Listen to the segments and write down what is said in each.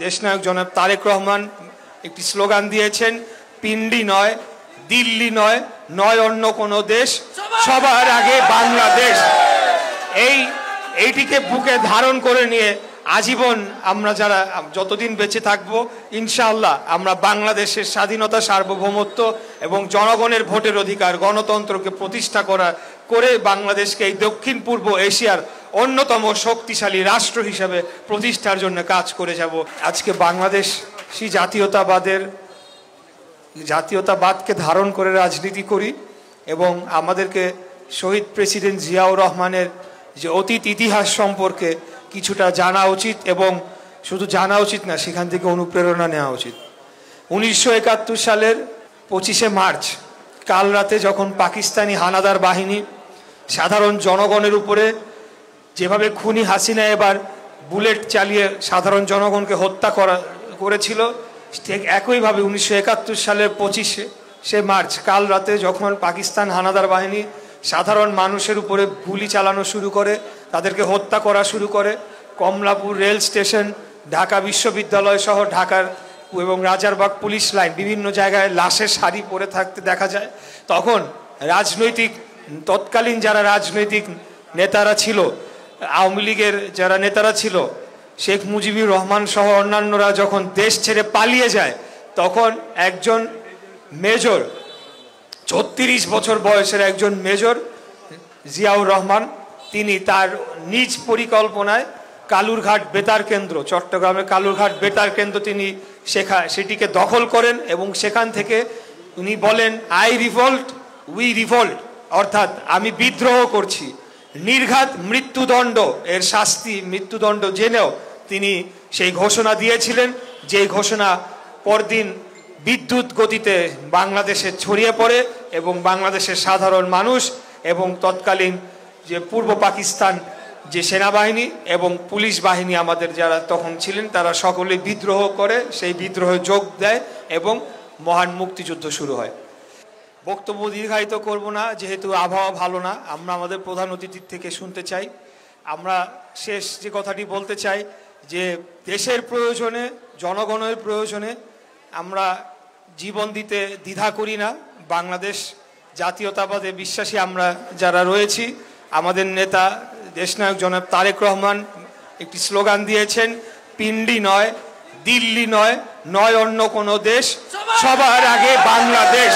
দেশনায়ক জনাব তারেক রহমান একটি স্লোগান দিয়েছেন, পিন্ডি নয়, দিল্লি নয়, নয় অন্য কোনো দেশ, সবার আগে বাংলাদেশ। এইটিকে বুকে ধারণ করে নিয়ে আজীবন আমরা যারা যতদিন বেঁচে থাকবো ইনশাআল্লাহ আমরা বাংলাদেশের স্বাধীনতা, সার্বভৌমত্ব এবং জনগণের ভোটের অধিকার, গণতন্ত্রকে প্রতিষ্ঠা করে বাংলাদেশকে এই দক্ষিণ পূর্ব এশিয়ার অন্যতম শক্তিশালী রাষ্ট্র হিসেবে প্রতিষ্ঠার জন্য কাজ করে যাব। আজকে বাংলাদেশী জাতীয়তাবাদকে ধারণ করে রাজনীতি করি এবং আমাদেরকে শহীদ প্রেসিডেন্ট জিয়াউর রহমানের যে অতীত ইতিহাস সম্পর্কে কিছুটা জানা উচিত এবং শুধু জানা উচিত না, সেখান থেকে অনুপ্রেরণা নেওয়া উচিত। 1971 সালের 25শে মার্চ কাল রাতে যখন পাকিস্তানি হানাদার বাহিনী সাধারণ জনগণের উপরে যেভাবে খুনি হাসিনা এবার বুলেট চালিয়ে সাধারণ জনগণকে হত্যা করেছিল, ঠিক একইভাবে 1971 সালের 25শে মার্চ কাল রাতে যখন পাকিস্তান হানাদার বাহিনী সাধারণ মানুষের উপরে গুলি চালানো শুরু করে, তাদেরকে হত্যা করা শুরু করে, কমলাপুর রেল স্টেশন, ঢাকা বিশ্ববিদ্যালয় সহ ঢাকার এবং রাজারবাগ পুলিশ লাইন বিভিন্ন জায়গায় লাশের সারি পড়ে থাকতে দেখা যায়, তখন তৎকালীন যারা রাজনৈতিক নেতারা ছিল, আওয়ামী লীগের যারা নেতারা ছিল, শেখ মুজিবুর রহমান সহ অন্যান্যরা যখন দেশ ছেড়ে পালিয়ে যায়, তখন একজন মেজর, 36 বছর বয়সের একজন মেজর জিয়াউর রহমান, তিনি তার নিজ পরিকল্পনায় কালুরঘাট বেতার কেন্দ্র, চট্টগ্রামের কালুরঘাট বেতার কেন্দ্র তিনি সেটিকে দখল করেন এবং সেখান থেকে উনি বলেন, আই রিভল্ট, উই রিভল্ট, অর্থাৎ আমি বিদ্রোহ করছি। নির্ঘাত মৃত্যুদণ্ড এর শাস্তি, মৃত্যুদণ্ড জেনেও তিনি সেই ঘোষণা দিয়েছিলেন, যে ঘোষণা পরদিন বিদ্যুৎ গতিতে বাংলাদেশে ছড়িয়ে পড়ে এবং বাংলাদেশের সাধারণ মানুষ এবং তৎকালীন যে পূর্ব পাকিস্তান যে সেনাবাহিনী এবং পুলিশ বাহিনী আমাদের যারা তখন ছিলেন, তারা সকলে বিদ্রোহ করে, সেই বিদ্রোহে যোগ দেয় এবং মহান মুক্তিযুদ্ধ শুরু হয়। বক্তব্য দীর্ঘায়িত করব না, যেহেতু আবহাওয়া ভালো না। আমরা আমাদের প্রধান অতিথির থেকে শুনতে চাই। আমরা শেষ যে কথাটি বলতে চাই যে দেশের প্রয়োজনে, জনগণের প্রয়োজনে আমরা জীবন দিতে দ্বিধা করি না। বাংলাদেশ জাতীয়তাবাদে বিশ্বাসী আমরা যারা রয়েছি, আমাদের নেতা দেশনায়ক জনাব তারেক রহমান একটি স্লোগান দিয়েছেন, পিন্ডি নয়, দিল্লি নয়, নয় অন্য কোনো দেশ, সবার আগে বাংলাদেশ।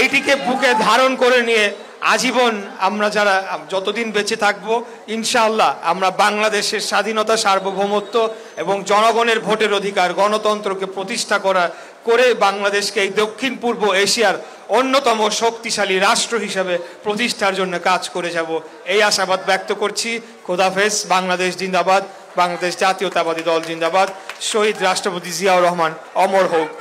এইটিকে বুকে ধারণ করে নিয়ে আজীবন আমরা যারা যতদিন বেঁচে থাকবো ইনশাআল্লাহ আমরা বাংলাদেশের স্বাধীনতা, সার্বভৌমত্ব এবং জনগণের ভোটের অধিকার, গণতন্ত্রকে প্রতিষ্ঠা করে বাংলাদেশকে এই দক্ষিণ পূর্ব এশিয়ার অন্যতম শক্তিশালী রাষ্ট্র হিসেবে প্রতিষ্ঠার জন্য কাজ করে যাব, এই আশাবাদ ব্যক্ত করছি। খোদাফেজ। বাংলাদেশ জিন্দাবাদ। বাংলাদেশ জাতীয়তাবাদী দল জিন্দাবাদ। শহীদ রাষ্ট্রপতি জিয়াউর রহমান অমর হোক।